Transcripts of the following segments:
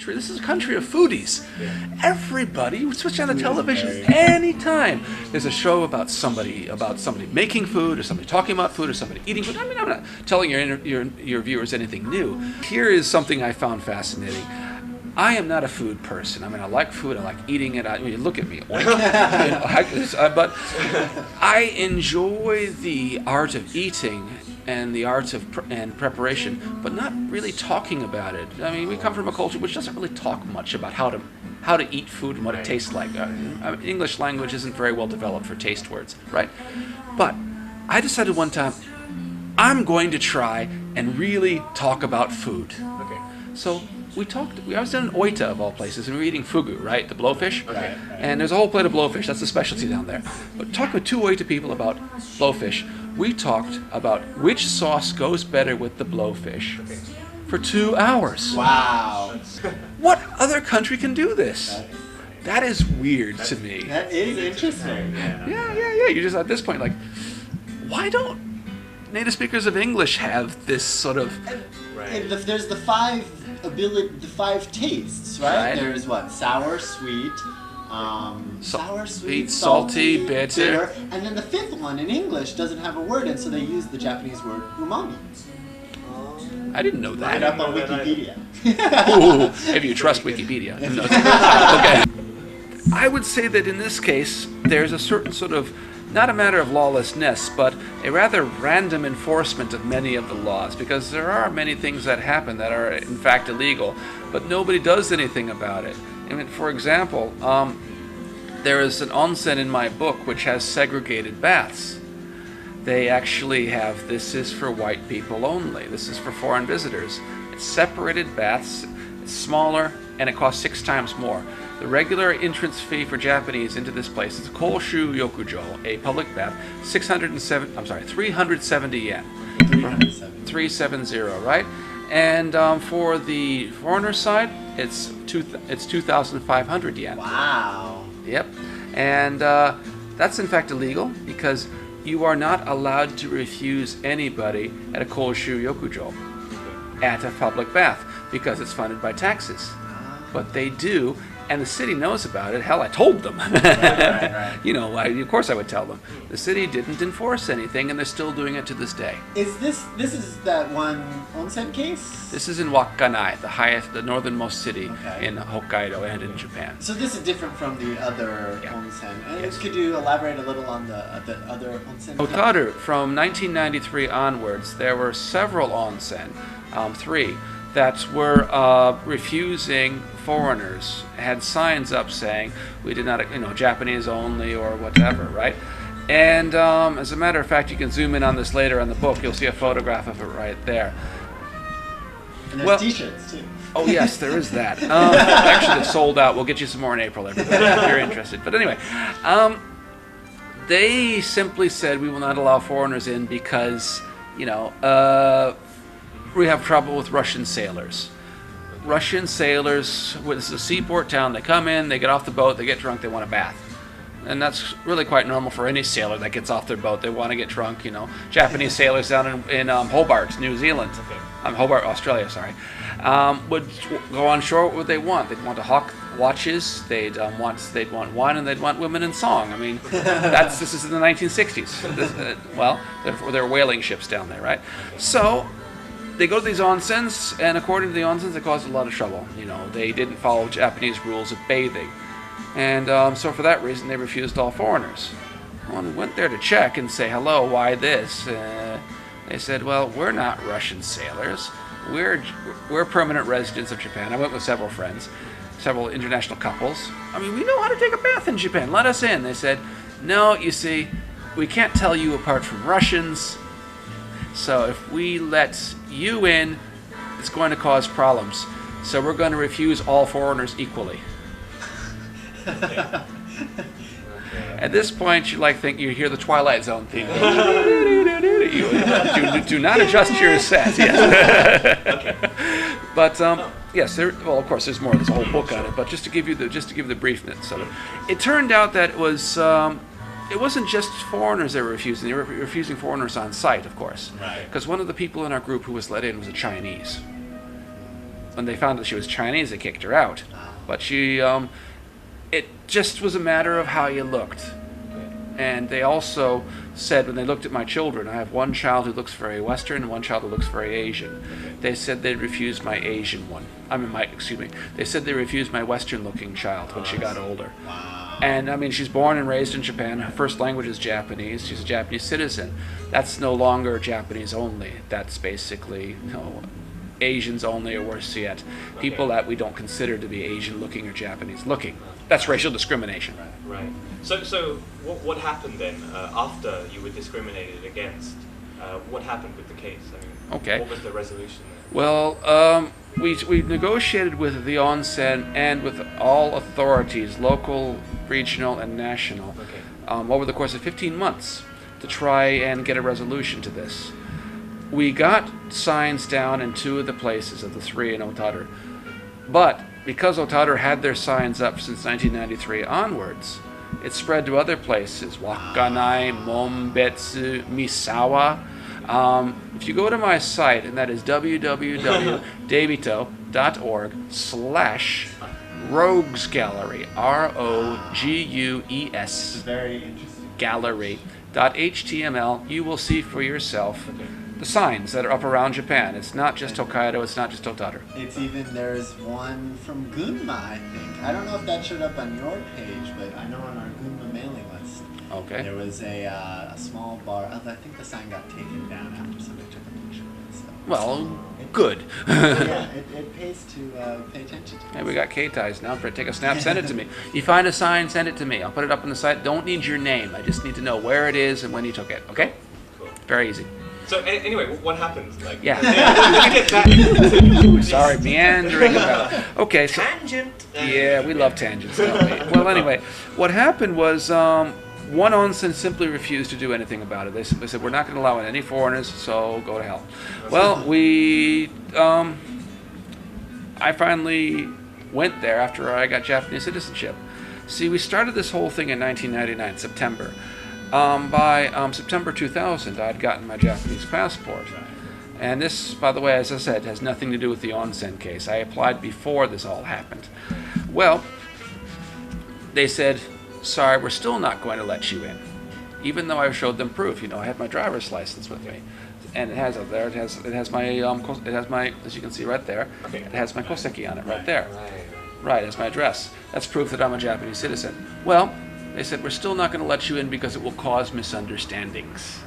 This is a country of foodies. Everybody would switch on the television anytime. There's a show about somebody making food, or somebody talking about food, or somebody eating food. I mean, I'm not telling your viewers anything new. Here is something I found fascinating. I am not a food person. I mean, I like food. I like eating it. I mean, look at me. But I enjoy the art of eating and the art of preparation, but not really talking about it. I mean, we come from a culture which doesn't really talk much about how to eat food and what it tastes like. English language isn't very well developed for taste words, right? But I decided one time, I'm going to try and really talk about food. Okay. So I was in Oita of all places, and we were eating fugu, right? The blowfish. Okay. And there's a whole plate of blowfish. That's the specialty down there. But talking with two Oita people about blowfish, we talked about which sauce goes better with the blowfish for 2 hours. Wow. What other country can do this? That is weird to me. That is interesting. Yeah. You're just at this point like, why don't native speakers of English have this sort of... And there's the five tastes, right? There's what? Sour, sweet, salty, bitter. And then the fifth one in English doesn't have a word, and so they use the Japanese word umami. I didn't know that. Look it up on Wikipedia. Ooh, if you trust Wikipedia. Okay. I would say that in this case, there's a certain sort of, not a matter of lawlessness, but a rather random enforcement of many of the laws, because there are many things that happen that are in fact illegal, but nobody does anything about it. I mean, for example, there is an onsen in my book which has segregated baths. They actually have, this is for white people only, this is for foreign visitors. It's separated baths, it's smaller, and it costs 6 times more. The regular entrance fee for Japanese into this place is a Koushu Yokujo, a public bath, 370 yen. 370, right? And for the foreigner side, it's 2,500 yen. Wow. Yep. And that's in fact illegal because you are not allowed to refuse anybody at a Koushu Yokujo at a public bath because it's funded by taxes. But they do. And the city knows about it. Hell, I told them. Right. You know, of course I would tell them. The city didn't enforce anything, and they're still doing it to this day. Is this is that one onsen case? This is in Wakkanai, the northernmost city in Hokkaido and in Japan. So this is different from the other onsen. And could you elaborate a little on the other onsen? Hotaru, from 1993 onwards, there were several onsen, 3, that were refusing foreigners, had signs up saying we did not, Japanese only or whatever, right? And as a matter of fact, you can zoom in on this later on the book. You'll see a photograph of it right there. And there's t-shirts too. Oh yes, there is that. Actually, they're sold out. We'll get you some more in April, everybody, if you're interested. But anyway, they simply said we will not allow foreigners in because, we have trouble with Russian sailors. Russian sailors, it's a seaport town, they come in, they get off the boat, they get drunk, they want a bath. And that's really quite normal for any sailor that gets off their boat. They want to get drunk, Japanese sailors down in Hobart, New Zealand, Hobart, Australia, sorry, would go on shore. What would they want? They'd want to hawk watches, they'd want wine, and they'd want women in song. I mean, this is in the 1960s. There were whaling ships down there, right? So they go to these onsens, and according to the onsens, it caused a lot of trouble. They didn't follow Japanese rules of bathing. And so for that reason, they refused all foreigners. Well, we went there to check and say, hello, why this? They said, well, we're not Russian sailors. We're permanent residents of Japan. I went with several friends, several international couples. I mean, we know how to take a bath in Japan. Let us in. They said, no, you see, we can't tell you apart from Russians. So if we let you in, it's going to cause problems. So we're going to refuse all foreigners equally. At this point, you hear the Twilight Zone theme. Do not adjust your set. Yes. But yes, of course, there's more. There's a whole book on it. But just to give you the briefness of it, it turned out that it wasn't just foreigners they were refusing. They were refusing foreigners on site, of course. Right. Because one of the people in our group who was let in was a Chinese. when they found that she was Chinese, they kicked her out. But she, it just was a matter of how you looked. And they also said, when they looked at my children, I have one child who looks very Western and one child who looks very Asian. They said they'd refused my Asian one. They said they refused my Western-looking child when she got older. Wow. And I mean, she's born and raised in Japan. Her first language is Japanese. She's a Japanese citizen. That's no longer Japanese only. That's basically, Asians only, or worse yet, people that we don't consider to be Asian-looking or Japanese-looking. That's racial discrimination. Right. So what happened then after you were discriminated against? What happened with the case? I mean, Okay. What was the resolution there? Well, we negotiated with the Onsen and with all authorities, local, regional, and national, over the course of 15 months to try and get a resolution to this. We got signs down in 2 of the places of the 3 in Otaru, but because Otaru had their signs up since 1993 onwards, it spread to other places, Wakanai, Mombetsu, Misawa. If you go to my site, and that is www.debito.org/Rogues Gallery, ROGUES Very interesting. Gallery.html, you will see for yourself the signs that are up around Japan. It's not just Hokkaido, it's not just Otaru. It's even, there's one from Gunma, I think. I don't know if that showed up on your page, but I know on our Gunma mailing list, Okay. there was a small bar. I think the sign got taken down after somebody took a picture of it. So. Well, good. Yeah, it pays to pay attention to Hey, this. we got K-ties now. For take a snap, send it to me. You find a sign, send it to me. I'll put it up on the site. Don't need your name. I just need to know where it is and when you took it. Okay? Cool. Very easy. So anyway, what happened? Like, Yeah. let's get back. Sorry, meandering about. Okay, so Tangent. yeah, we love tangents, don't we? Well, anyway, what happened was one onsen simply refused to do anything about it. They simply said, we're not going to allow in any foreigners, so go to hell. Well, I finally went there after I got Japanese citizenship. See, we started this whole thing in 1999, September. By September 2000, I had gotten my Japanese passport. And this, by the way, as I said, has nothing to do with the Onsen case. I applied before this all happened. Well, they said, sorry, we're still not going to let you in, even though I showed them proof. I had my driver's license with me, and it has up there. It has my as you can see right there. It has my koseki on it right there. Right, as my address. That's proof that I'm a Japanese citizen. Well, they said, we're still not going to let you in because it will cause misunderstandings.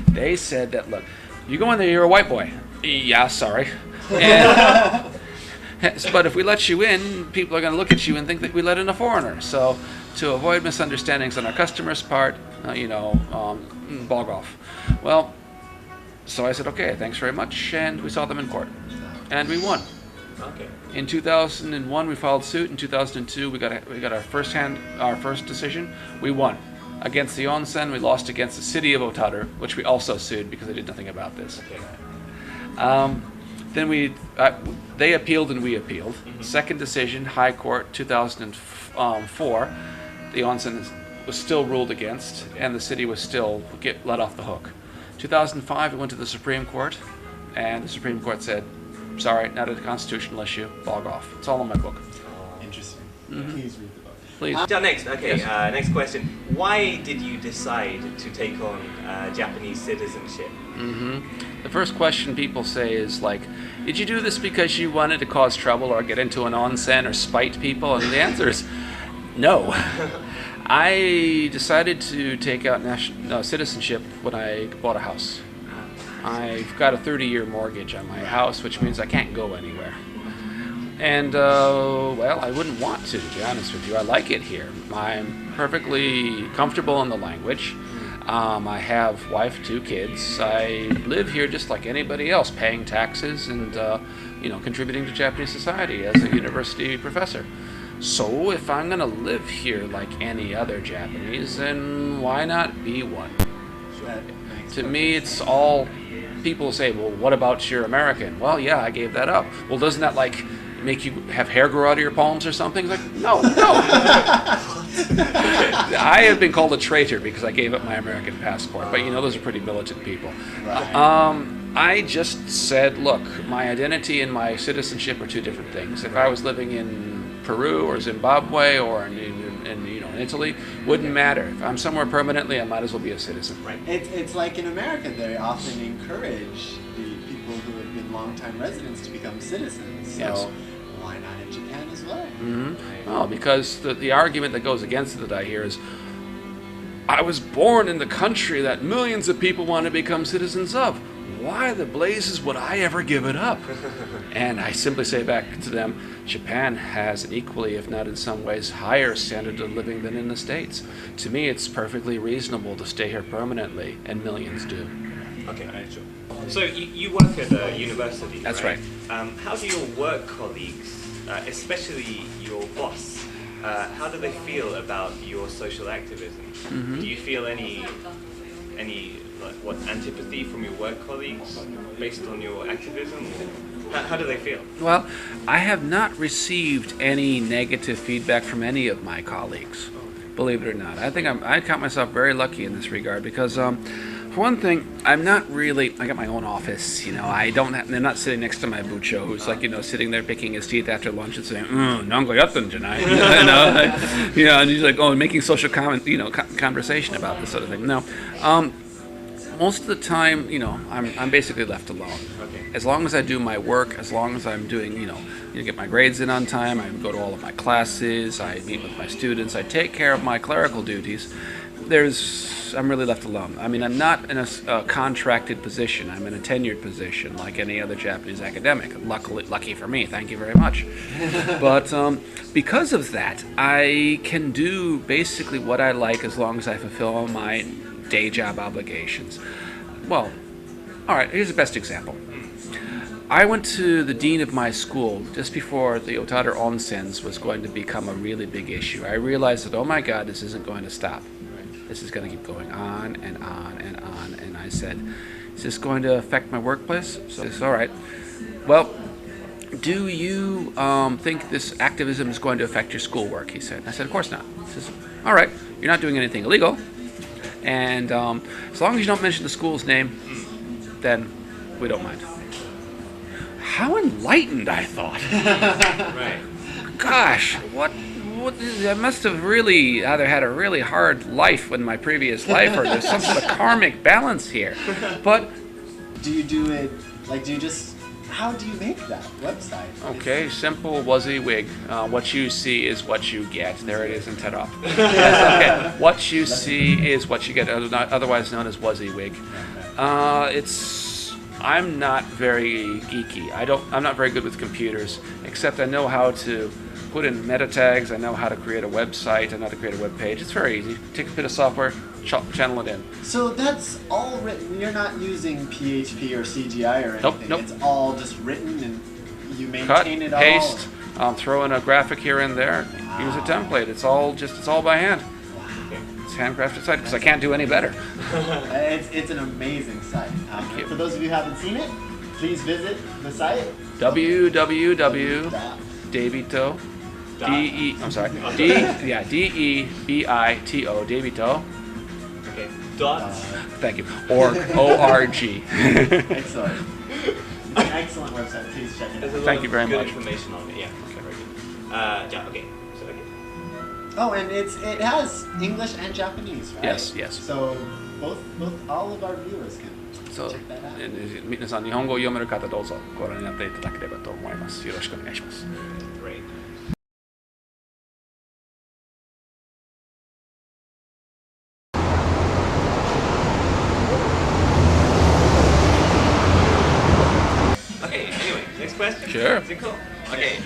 They said that, look, you go in there, you're a white boy. Yeah, sorry. And, but if we let you in, people are going to look at you and think that we let in a foreigner. So to avoid misunderstandings on our customer's part, bog off. Well, so I said, okay, thanks very much, and we saw them in court. And we won. Okay. In 2001, we filed suit. In 2002, we got our first decision. We won against the Onsen. We lost against the city of Otaru, which we also sued because they did nothing about this. Okay. Then they appealed and we appealed. Second decision, High Court, 2004. The Onsen was still ruled against, and the city was still let off the hook. 2005, it went to the Supreme Court, and the Supreme Court said, sorry, not a constitutional issue, log off. It's all in my book. Interesting. Mhm. Please read the book. Please. Next, okay, Yes. next question. Why did you decide to take on Japanese citizenship? The first question people say is like, did you do this because you wanted to cause trouble or get into an onsen or spite people? And the answer is no. I decided to take out citizenship when I bought a house. I've got a 30-year mortgage on my house, which means I can't go anywhere. And, well, I wouldn't want to be honest with you. I like it here. I'm perfectly comfortable in the language. I have wife, 2 kids. I live here just like anybody else, paying taxes and, contributing to Japanese society as a university professor. So if I'm going to live here like any other Japanese, then why not be one? To me, it's all... People say, well, what about you're American? Well, yeah, I gave that up. Well, doesn't that, make you have hair grow out of your palms or something? It's like, no. I have been called a traitor because I gave up my American passport. But, those are pretty militant people. Right. I just said, look, my identity and my citizenship are two different things. If I was living in Peru or Zimbabwe or in Italy, wouldn't matter. If I'm somewhere permanently, I might as well be a citizen. Right. It's like in America, they often encourage the people who have been longtime residents to become citizens. So Yes. why not in Japan as well? Well, because the argument that goes against it that I hear is, I was born in the country that millions of people want to become citizens of. Why the blazes would I ever give it up? And I simply say back to them, Japan has an equally, if not in some ways, higher standard of living than in the States. To me, it's perfectly reasonable to stay here permanently, and millions do. Okay, sure. So you work at a university, That's right? How do your work colleagues, especially your boss, how do they feel about your social activism? Do you feel any antipathy from your work colleagues based on your activism? How do they feel? Well, I have not received any negative feedback from any of my colleagues, believe it or not. I think I count myself very lucky in this regard because, for one thing, I'm not really. I got my own office. They're not sitting next to my bucho, who's sitting there picking his teeth after lunch and saying, "Nango yatten janai," and he's like, making social conversation about this sort of thing. No. Most of the time, I'm basically left alone. Okay. As long as I do my work, as long as I'm doing, get my grades in on time, I go to all of my classes, I meet with my students, I take care of my clerical duties, I'm really left alone. I mean, I'm not in a contracted position. I'm in a tenured position like any other Japanese academic. Lucky for me, thank you very much. But because of that, I can do basically what I like as long as I fulfill all my day job obligations. Well, all right, here's the best example. I went to the dean of my school just before the Otada Onsens was going to become a really big issue. I realized that, oh my God, this isn't going to stop. This is going to keep going on and on and on. And I said, is this going to affect my workplace? So I said, all right. Well, do you think this activism is going to affect your schoolwork? He said. I said, of course not. He says, all right, you're not doing anything illegal. And as long as you don't mention the school's name, then we don't mind. How enlightened, I thought. Right. Gosh, what I must have really either had a really hard life in my previous life or there's some sort of karmic balance here. But do you do it, how do you make that website? Okay, simple WYSIWYG. What you see is what you get. There it is in TEDOP. Yes, okay. What you see is what you get, otherwise known as WYSIWYG. I'm not very geeky. I'm not very good with computers, except I know how to put in meta tags. I know how to create a website. I know how to create a web page. It's very easy. Take a bit of software, channel it in. So that's all written. You're not using PHP or CGI or anything. Nope. It's all just written and you maintain Cut, it all. paste, throw in a graphic here and there. Use a template. It's all by hand. It's handcrafted site because I can't do any better. It's an amazing site. For those of you who haven't seen it, please visit the site. www.debito. Debito. Debito. Okay. Dot. Thank you. ORG. Excellent. Excellent website. Please check it out. Thank you very good much. Information on it. Yeah. Okay. Very good. Okay. So okay. Oh, and it has English and Japanese, right? Yes. So all of our viewers can check that out. 皆さん日本語を読める方どうぞご覧になっていただければと思います。よろしくお願いします。Great. Okay, anyway, next question. Sure. Is it cool? Okay.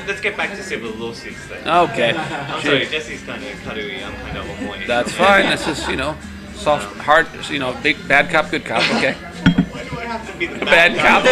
Let's get back to civil lawsuits then. Okay. I'm sorry, Jesse's kind of karui, I'm kind of omoi. That's fine. This is, soft, hard, big, bad cop, good cop, okay? Why do I have to be the Bad cop.